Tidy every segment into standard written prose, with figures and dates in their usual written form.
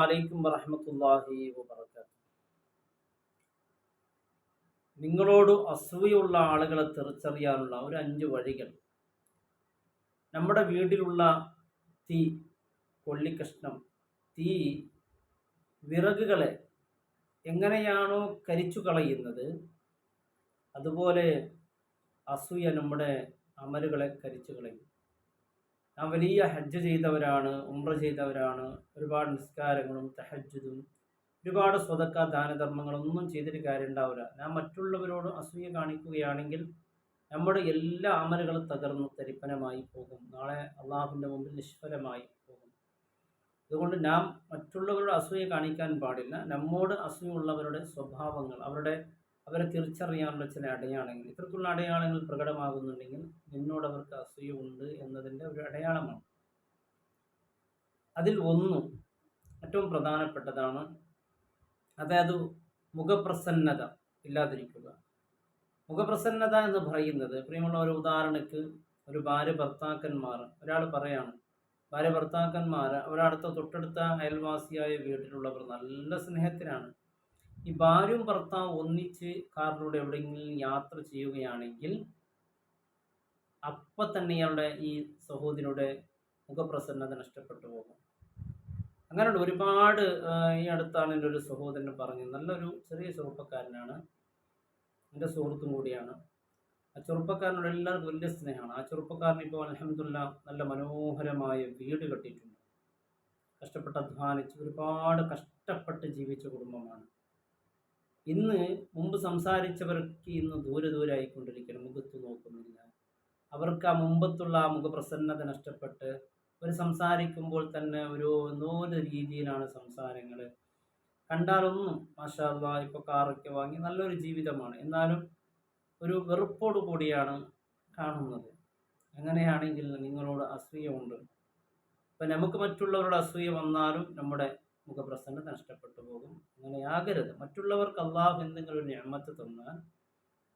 അലൈക്കും വറഹ്മത്തുള്ളാഹി വബറകാതുഹു. നിങ്ങളോട് അസൂയുള്ള ആളുകളെ തിരിച്ചറിയാനുള്ള ഒരു 5 വഴികൾ. നമ്മുടെ വീട്ടിലുള്ള തീ, കൊള്ളിക്കഷ്ണം, തീ, വിറകുകളെ എങ്ങനെയാണോ കരിച്ചു കളയുന്നത്, അതുപോലെ അസൂയ നമ്മുടെ അമലുകളെ കരിച്ചു കളയും. നാം വലിയ ഹജ്ജ് ചെയ്തവരാണ്, ഉംറ ചെയ്തവരാണ്, ഒരുപാട് നിസ്കാരങ്ങളും തഹജ്ജുദും ഒരുപാട് സ്വതക്ക ദാനധർമ്മങ്ങളൊന്നും ചെയ്തിട്ട് കാര്യം ഉണ്ടാവില്ല. നാം മറ്റുള്ളവരോട് അസൂയ കാണിക്കുകയാണെങ്കിൽ നമ്മുടെ എല്ലാ അമലുകളും തകർന്ന് തരിപ്പനമായി പോകും. നാളെ അള്ളാഹുവിൻ്റെ മുമ്പിൽ നിഷ്ഫലമായി പോകും. അതുകൊണ്ട് നാം മറ്റുള്ളവരോട് അസൂയ കാണിക്കാൻ പാടില്ല. നമ്മോട് അസൂയുള്ളവരുടെ സ്വഭാവങ്ങൾ, അവരെ തിരിച്ചറിയാനുള്ള ചില അടയാളങ്ങൾ, ഇത്തരത്തിലുള്ള അടയാളങ്ങൾ പ്രകടമാകുന്നുണ്ടെങ്കിൽ നിന്നോട് അവർക്ക് അസൂയ ഉണ്ട് എന്നതിൻ്റെ ഒരു അടയാളമാണ്. അതിൽ ഒന്ന് ഏറ്റവും പ്രധാനപ്പെട്ടതാണ്, അതായത് മുഖപ്രസന്നത ഇല്ലാതിരിക്കുക. മുഖപ്രസന്നത എന്ന് പറയുന്നത്, പ്രിയമുള്ള ഒരു ഉദാഹരണക്ക്, ഒരു ഭാര്യ ഭർത്താക്കന്മാർ, ഒരാൾ പറയാണ്, ഭാര്യ ഭർത്താക്കന്മാർ ഒരടുത്ത തൊട്ടടുത്ത അയൽവാസിയായ വീട്ടിലുള്ളവർ നല്ല സ്നേഹത്തിലാണ്. ഈ ഭാര്യയും ഭർത്താവും ഒന്നിച്ച് കാറിലൂടെ എവിടെയെങ്കിലും യാത്ര ചെയ്യുകയാണെങ്കിൽ അപ്പം തന്നെ ഇയാളുടെ ഈ സഹോദരിയുടെ മുഖപ്രസന്നത നഷ്ടപ്പെട്ടു പോകും. അങ്ങനെയുള്ള ഒരുപാട്. ഈ അടുത്താണ് എൻ്റെ ഒരു സഹോദരൻ പറഞ്ഞു, നല്ലൊരു ചെറിയ ചെറുപ്പക്കാരനാണ്, എൻ്റെ സുഹൃത്തും കൂടിയാണ്. ആ ചെറുപ്പക്കാരനോട് എല്ലാവർക്കും വലിയ സ്നേഹമാണ്. ആ ചെറുപ്പക്കാരൻ ഇപ്പോൾ അൽഹംദുലില്ലാ നല്ല മനോഹരമായ വീട് കെട്ടിയിട്ടുണ്ട്. കഷ്ടപ്പെട്ട് അധ്വാനിച്ച് ഒരുപാട് കഷ്ടപ്പെട്ട് ജീവിച്ച കുടുംബമാണ്. മുമ്പ് സംസാരിച്ചവർക്ക് ഇന്ന് ദൂരെ ദൂരെ ആയിക്കൊണ്ടിരിക്കണം, മുഖത്ത് നോക്കുന്നില്ല. അവർക്ക് ആ മുമ്പത്തുള്ള ആ മുഖപ്രസന്നത നഷ്ടപ്പെട്ട് അവർ സംസാരിക്കുമ്പോൾ തന്നെ എന്തോ ഒരു രീതിയിലാണ് സംസാരങ്ങൾ. കണ്ടാലൊന്നും മാഷാ അല്ലാഹ് ഇപ്പോൾ കാറൊക്കെ വാങ്ങി നല്ലൊരു ജീവിതമാണ്, എന്നാലും ഒരു വെറുപ്പോടു കൂടിയാണ് കാണുന്നത്. അങ്ങനെയാണെങ്കിൽ നിങ്ങളോട് അസൂയ ഉണ്ട്. ഇപ്പം നമുക്ക് മറ്റുള്ളവരുടെ അസൂയ വന്നാലും നമ്മുടെ മുഖപ്രസന്നത നഷ്ടപ്പെട്ടു പോകും. അങ്ങനെയാകരുത്. മറ്റുള്ളവർക്ക് അള്ളാഹു എന്തെങ്കിലും ഒരു നിഅമത്ത് തന്നാൽ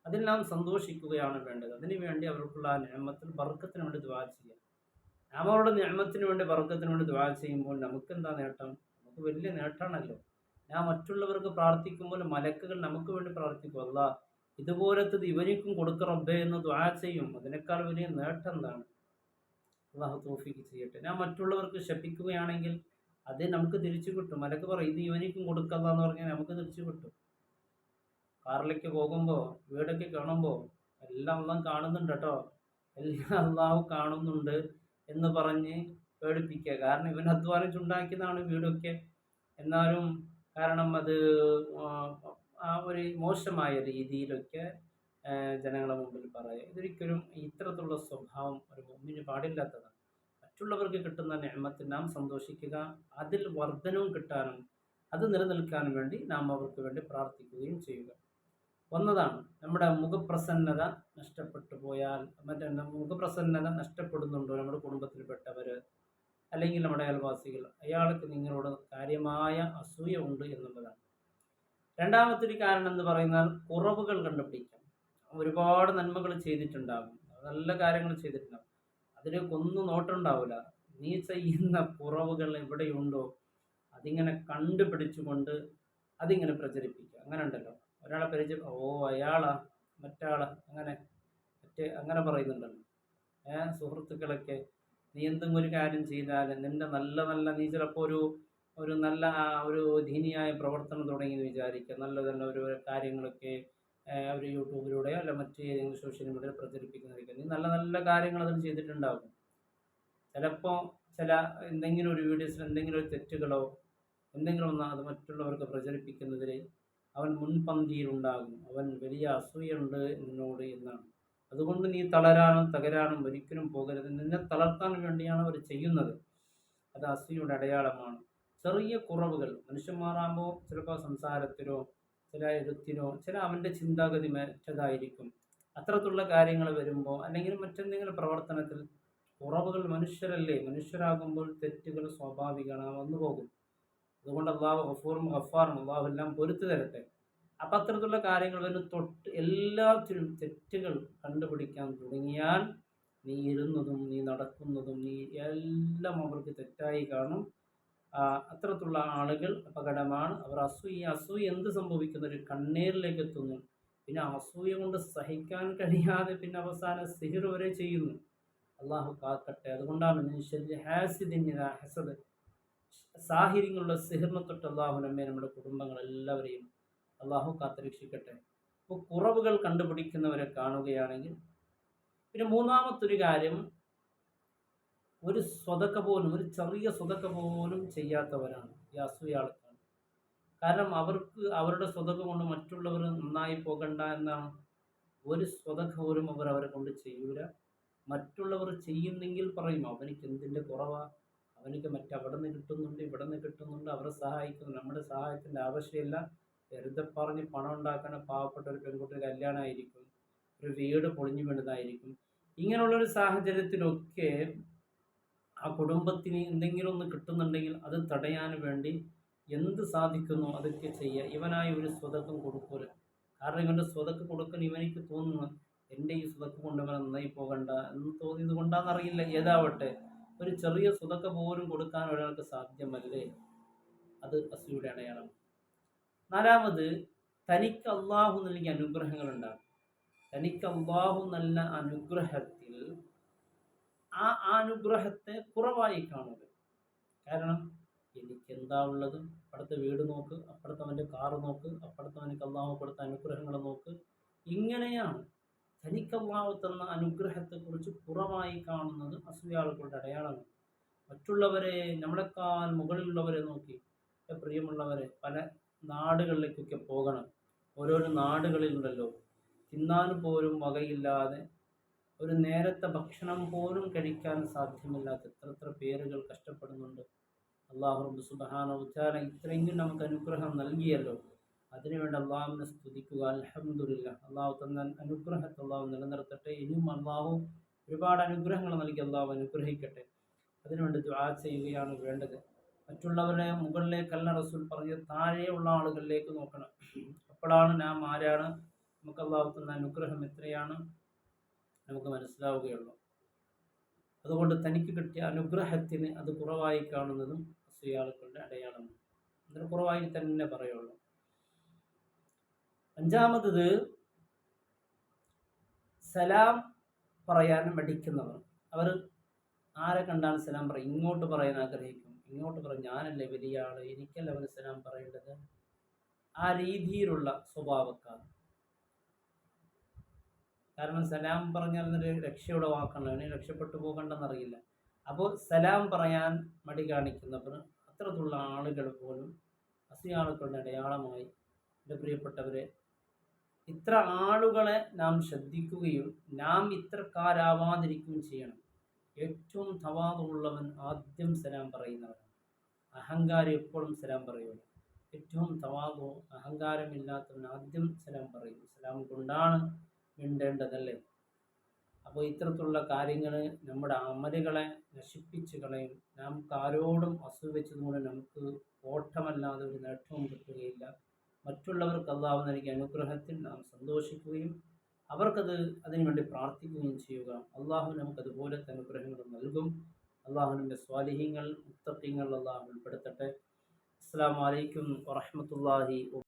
അതിൽ നാം സന്തോഷിക്കുകയാണ് വേണ്ടത്. അതിനുവേണ്ടി അവർക്കുള്ള ആ നിഅമത്തിൽ ബർക്കത്തിന് വേണ്ടി ദുആ ചെയ്യുക. നാം അവരുടെ നിഅമത്തിന് വേണ്ടി ബർക്കത്തിന് വേണ്ടി ദുആ ചെയ്യുമ്പോൾ നമുക്കെന്താ നേട്ടം? നമുക്ക് വലിയ നേട്ടമാണല്ലോ. ഞാൻ മറ്റുള്ളവർക്ക് പ്രാർത്ഥിക്കുമ്പോൾ മലക്കുകൾ നമുക്ക് വേണ്ടി പ്രാർത്ഥിക്കും, അല്ലാഹ് ഇതുപോലത്തത് ഇവനിക്കും കൊടുക്ക റബ്ബേ എന്ന് ദുആ ചെയ്യും. അതിനേക്കാൾ വലിയ നേട്ടം എന്താണ്? അള്ളാഹു തൗഫീഖ് ചെയ്യട്ടെ. ഞാൻ മറ്റുള്ളവർക്ക് ശപിക്കുകയാണെങ്കിൽ അത് നമുക്ക് തിരിച്ചു കിട്ടും. മലക്ക് പറയും ഇത് ഇവനിക്കും കൊടുക്കല്ല എന്ന് പറഞ്ഞാൽ നമുക്ക് തിരിച്ചു കിട്ടും. കാറിലേക്ക് പോകുമ്പോൾ, വീടൊക്കെ കാണുമ്പോൾ എല്ലാം അള്ളാഹ് കാണുന്നുണ്ട് കേട്ടോ, എല്ലാം അള്ളാഹു കാണുന്നുണ്ട് എന്ന് പറഞ്ഞ് പേടിപ്പിക്കുക. കാരണം ഇവൻ അധ്വാനിച്ചുണ്ടാക്കിയതാണ് വീടൊക്കെ. എന്നാലും കാരണം അത് ആ ഒരു മോശമായ രീതിയിലൊക്കെ ജനങ്ങളെ മുമ്പിൽ പറയുക. ഇതൊരിക്കലും ഇത്തരത്തിലുള്ള സ്വഭാവം ഒരു മുഅ്മിന് പാടില്ലാത്തതാണ്. മറ്റുള്ളവർക്ക് കിട്ടുന്ന നിഅമത്തിൽ നാം സന്തോഷിക്കുക, അതിൽ വർധനവും കിട്ടാനും അത് നിലനിൽക്കാനും വേണ്ടി നാം അവർക്ക് വേണ്ടി പ്രാർത്ഥിക്കുകയും ചെയ്യുക. ഒന്നതാണ് നമ്മുടെ മുഖപ്രസന്നത നഷ്ടപ്പെട്ടു പോയാൽ, മുഖപ്രസന്നത നഷ്ടപ്പെടുന്നുണ്ടോ നമ്മുടെ കുടുംബത്തിൽപ്പെട്ടവർ അല്ലെങ്കിൽ നമ്മുടെ അയൽവാസികൾ, അയാൾക്ക് നിങ്ങളോട് കാര്യമായ അസൂയ ഉണ്ട് എന്നുള്ളതാണ്. രണ്ടാമത്തെ ഒരു കാരണം എന്ന് പറയുന്നത് കുറവുകൾ കണ്ടുപിടിക്കാം. ഒരുപാട് നന്മകൾ ചെയ്തിട്ടുണ്ടാകും, നല്ല കാര്യങ്ങൾ ചെയ്തിട്ടുണ്ടാകും, അതിലേക്ക് ഒന്നും നോട്ടുണ്ടാവില്ല. നീ ചെയ്യുന്ന കുറവുകൾ എവിടെയുണ്ടോ അതിങ്ങനെ കണ്ടുപിടിച്ചുകൊണ്ട് അതിങ്ങനെ പ്രചരിപ്പിക്കുക. അങ്ങനെ ഉണ്ടല്ലോ, ഒരാളെ പരിചയം, അയാളാ മറ്റാളാ അങ്ങനെ പറയുന്നുണ്ടല്ലോ. സുഹൃത്തുക്കളൊക്കെ നീ എന്തെങ്കിലും ഒരു കാര്യം ചെയ്താൽ നിന്റെ നല്ല നീ ചിലപ്പോൾ ഒരു നല്ല ഒരു ദീനിയായ പ്രവർത്തനം തുടങ്ങിയെന്ന് വിചാരിക്കുക. നല്ല ഒരു കാര്യങ്ങളൊക്കെ ഒരു യൂട്യൂബിലൂടെയോ അല്ല മറ്റ് ഏതെങ്കിലും സോഷ്യൽ മീഡിയയിൽ പ്രചരിപ്പിക്കുന്നതായിരിക്കും. നീ നല്ല കാര്യങ്ങൾ അതിൽ ചെയ്തിട്ടുണ്ടാകും. ചിലപ്പോൾ എന്തെങ്കിലും ഒരു വീഡിയോസിൽ എന്തെങ്കിലും ഒരു തെറ്റുകളോ എന്തെങ്കിലും ഒന്ന് അത് മറ്റുള്ളവർക്ക് പ്രചരിപ്പിക്കുന്നതിൽ അവൻ മുൻപന്തിയിലുണ്ടാകും. അവൻ വലിയ അസൂയുണ്ട് നിന്നോട് എന്നാണ്. അതുകൊണ്ട് നീ തകരാനും ഒരിക്കലും പോകരുത്. നിന്നെ തളർത്താൻ വേണ്ടിയാണ് അവർ ചെയ്യുന്നത്. അത് അസൂയയുടെ അടയാളമാണ്. ചെറിയ കുറവുകൾ മനുഷ്യന്മാരാകുമ്പോൾ ചിലപ്പോൾ സംസാരത്തിലോ ചില എഴുത്തിനോ ചില അവൻ്റെ ചിന്താഗതി മറ്റതായിരിക്കും. അത്തരത്തിലുള്ള കാര്യങ്ങൾ വരുമ്പോൾ അല്ലെങ്കിൽ മറ്റെന്തെങ്കിലും പ്രവർത്തനത്തിൽ കുറവുകൾ, മനുഷ്യരല്ലേ, മനുഷ്യരാകുമ്പോൾ തെറ്റുകൾ സ്വാഭാവികമാണ്, വന്നു പോകും. അതുകൊണ്ട് അള്ളാഹു ഗഫൂറും ഗഫാറും, അള്ളാഹു എല്ലാം പൊരുത്തു തരട്ടെ. അപ്പം അത്തരത്തിലുള്ള കാര്യങ്ങൾ തൊട്ട് എല്ലാത്തിനും തെറ്റുകൾ കണ്ടുപിടിക്കാൻ തുടങ്ങിയാൽ നീ ഇരുന്നതും നീ നടക്കുന്നതും നീ എല്ലാം അവർക്ക് തെറ്റായി കാണും. അത്തരത്തിലുള്ള ആളുകൾ അപകടമാണ്. അവർ അസൂയ എന്ത് സംഭവിക്കുന്നു? ഒരു കണ്ണീരിലേക്ക് എത്തുന്നു. പിന്നെ അസൂയ കൊണ്ട് സഹിക്കാൻ കഴിയാതെ പിന്നെ അവസാനം സിഹിർ വരെ ചെയ്യുന്നു. അള്ളാഹു കാക്കട്ടെ. അതുകൊണ്ടാണ് ഹസദ് സാഹിര്യങ്ങളുള്ള സിഹിറിനെ തൊട്ട് അള്ളാഹു നമ്മെ നമ്മുടെ കുടുംബങ്ങളെല്ലാവരെയും അള്ളാഹു കാത്തുരക്ഷിക്കട്ടെ. അപ്പോൾ കുറവുകൾ കണ്ടുപിടിക്കുന്നവരെ കാണുകയാണെങ്കിൽ, പിന്നെ മൂന്നാമത്തൊരു കാര്യം, ഒരു സ്വതക്ക പോലും, ഒരു ചെറിയ സ്വതക്ക പോലും ചെയ്യാത്തവരാണ് ഈ അസൂയ ആൾക്കാർ. കാരണം അവർക്ക് അവരുടെ സ്വതക്ക കൊണ്ട് മറ്റുള്ളവർ നന്നായി പോകണ്ട എന്നാണ്. ഒരു സ്വതക്ക പോലും അവരെ കൊണ്ട് ചെയ്യൂല. മറ്റുള്ളവർ ചെയ്യുന്നെങ്കിൽ പറയും അവനിക്ക് എന്തിൻ്റെ കുറവാ, അവനിക്ക് മറ്റവിടെ നിന്ന് കിട്ടുന്നുണ്ട്, ഇവിടെ നിന്ന് കിട്ടുന്നുണ്ട്, അവരെ സഹായിക്കുന്നു, നമ്മുടെ സഹായത്തിൻ്റെ ആവശ്യമില്ല. വെറുതെ പറഞ്ഞ് പണം ഉണ്ടാക്കുന്ന പാവപ്പെട്ട ഒരു പെൺകുട്ടിയുടെ കല്യാണമായിരിക്കും, ഒരു വീട് പൊളിഞ്ഞു വീണതായിരിക്കും. ഇങ്ങനെയുള്ളൊരു സാഹചര്യത്തിലൊക്കെ ആ കുടുംബത്തിന് എന്തെങ്കിലും ഒന്ന് കിട്ടുന്നുണ്ടെങ്കിൽ അത് തടയാൻ വേണ്ടി എന്ത് സാധിക്കുന്നു അതൊക്കെ ചെയ്യുക. ഇവനായി ഒരു സ്വതക്കം കൊടുക്കൂല. കാരണം ഇവൻ്റെ സ്വതക്ക് കൊടുക്കാൻ ഇവനിക്ക് തോന്നുന്നു എൻ്റെ ഈ സ്വതക്ക് കൊണ്ട് ഇവൻ നന്നായി പോകണ്ട എന്ന് തോന്നിയത് കൊണ്ടാണെന്നറിയില്ല. ഏതാവട്ടെ, ഒരു ചെറിയ സ്വതക്ക പോലും കൊടുക്കാൻ ഒരാൾക്ക് സാധ്യമല്ലേ? അത് അസൂയയുടെ അടയാളം. നാലാമത്, തനിക്ക് അള്ളാഹു നൽകിയ അനുഗ്രഹങ്ങളുണ്ടാകും. തനിക്ക് അള്ളാഹു നല്ല അനുഗ്രഹത്തിൽ ആ അനുഗ്രഹത്തെ കുറവായി കാണുക. കാരണം എനിക്ക് എന്താ ഉള്ളത്, അപ്പുറത്തെ വീട് നോക്ക്, അപ്പുറത്തവൻ്റെ കാറ് നോക്ക്, അപ്പുറത്തവനക്ക് അള്ളാഹു കൊടുത്ത അനുഗ്രഹങ്ങൾ നോക്ക്. ഇങ്ങനെയാണ് തനിക്ക് അള്ളാഹു തന്ന അനുഗ്രഹത്തെക്കുറിച്ച് കുറവായി കാണുന്നത് അസൂയാളുകളുടെ അടയാളമാണ്. മറ്റുള്ളവരെ, നമ്മളെക്കാൾ മുകളിലുള്ളവരെ നോക്കി പ്രിയമുള്ളവരെ പല നാടുകളിലേക്കൊക്കെ പോകണം. ഓരോരോ നാടുകളിലുണ്ടല്ലോ തിന്നാൻ പോലും വകയില്ലാതെ, ഒരു നേരത്തെ ഭക്ഷണം പോലും കഴിക്കാൻ സാധ്യമല്ലാത്ത എത്ര പേരുകൾ കഷ്ടപ്പെടുന്നുണ്ട്. അള്ളാഹു റബ്ബ് സുബ്ഹാനഹു വ തആല ഇത്രയെങ്കിലും നമുക്ക് അനുഗ്രഹം നൽകിയല്ലോ, അതിനുവേണ്ടി അള്ളാഹുവിനെ സ്തുതിക്കുക. അൽഹംദുലില്ലാഹ്. അള്ളാഹു തന്ന അനുഗ്രഹത്തെ അള്ളാഹു നിലനിർത്തട്ടെ. ഇനിയും അള്ളാഹു ഒരുപാട് അനുഗ്രഹങ്ങൾ നൽകി അള്ളാഹു അനുഗ്രഹിക്കട്ടെ. അതിനുവേണ്ടി ദുആ ചെയ്യുകയാണ് വേണ്ടത്. മറ്റുള്ളവരെ മുകളിലേക്കല്ല റസൂൽ പറഞ്ഞത്, താഴെയുള്ള ആളുകളിലേക്ക് നോക്കണം. അപ്പോഴാണ് നാം ആരാണ്, നമുക്ക് അള്ളാഹു തന്ന അനുഗ്രഹം എത്രയാണ് നമുക്ക് മനസ്സിലാവുകയുള്ളൂ. അതുകൊണ്ട് തനിക്ക് കിട്ടിയ അനുഗ്രഹത്തിന് അത് കുറവായി കാണുന്നതും അസൂയാളുക്കളുടെ അടയാളമാണ്. അതിന് കുറവായി തന്നെ പറയുള്ളൂ. അഞ്ചാമത്, സലാം പറയാൻ മടിക്കുന്നവർ. അവർ ആരെ കണ്ടാണ് സലാം പറയും? ഇങ്ങോട്ട് പറയാൻ ആഗ്രഹിക്കും, ഇങ്ങോട്ട് പറയും ഞാനല്ലേ വലിയ ആള്, എനിക്കല്ല അവന് സലാം പറയേണ്ടത്. ആ രീതിയിലുള്ള സ്വഭാവക്കാർ. കാരണം സലാം പറഞ്ഞാൽ എന്നൊരു രക്ഷയുടെ വാക്കാണ്, അവനെ രക്ഷപ്പെട്ടു പോകണ്ടെന്നറിയില്ല. അപ്പോൾ സലാം പറയാൻ മടി കാണിക്കുന്നവർ, അത്തരത്തിലുള്ള ആളുകൾ പോലും അസൂയാളുക്കളുടെ അടയാളമായി. എൻ്റെ പ്രിയപ്പെട്ടവരെ, ഇത്ര ആളുകളെ നാം ശ്രദ്ധിക്കുകയും നാം ഇത്രക്കാരാവാതിരിക്കുകയും ചെയ്യണം. ഏറ്റവും തവാദുള്ളവൻ ആദ്യം സലാം പറയുന്നവനാണ്. അഹങ്കാരി എപ്പോഴും സലാം പറയുള്ളൂ. ഏറ്റവും തവാദു, അഹങ്കാരമില്ലാത്തവൻ ആദ്യം സലാം പറയും. സലാം കൊണ്ടാണ് മിണ്ടേണ്ടതല്ലേ? അപ്പോൾ ഇത്തരത്തിലുള്ള കാര്യങ്ങൾ നമ്മുടെ അമലുകളെ നശിപ്പിച്ച് കളയും. നാം ആരോടും അസൂയ വെച്ചതുകൊണ്ട് നമുക്ക് ഓട്ടമല്ലാതെ ഒരു നേട്ടവും കിട്ടുകയില്ല. മറ്റുള്ളവർക്ക് അല്ലാഹു നൽകിയ അനുഗ്രഹത്തിൽ നാം സന്തോഷിക്കുകയും അതിനുവേണ്ടി പ്രാർത്ഥിക്കുകയും ചെയ്യുക. അള്ളാഹു നമുക്കതുപോലത്തെ അനുഗ്രഹങ്ങൾ നൽകും. അള്ളാഹുവിൻ്റെ സ്വാലിഹീങ്ങൾ മുത്തഖീങ്ങൾ അള്ളാഹു ഉൾപ്പെടുത്തട്ടെ. അസ്സലാമു അലൈക്കും വറഹ്മത്തുള്ളാഹി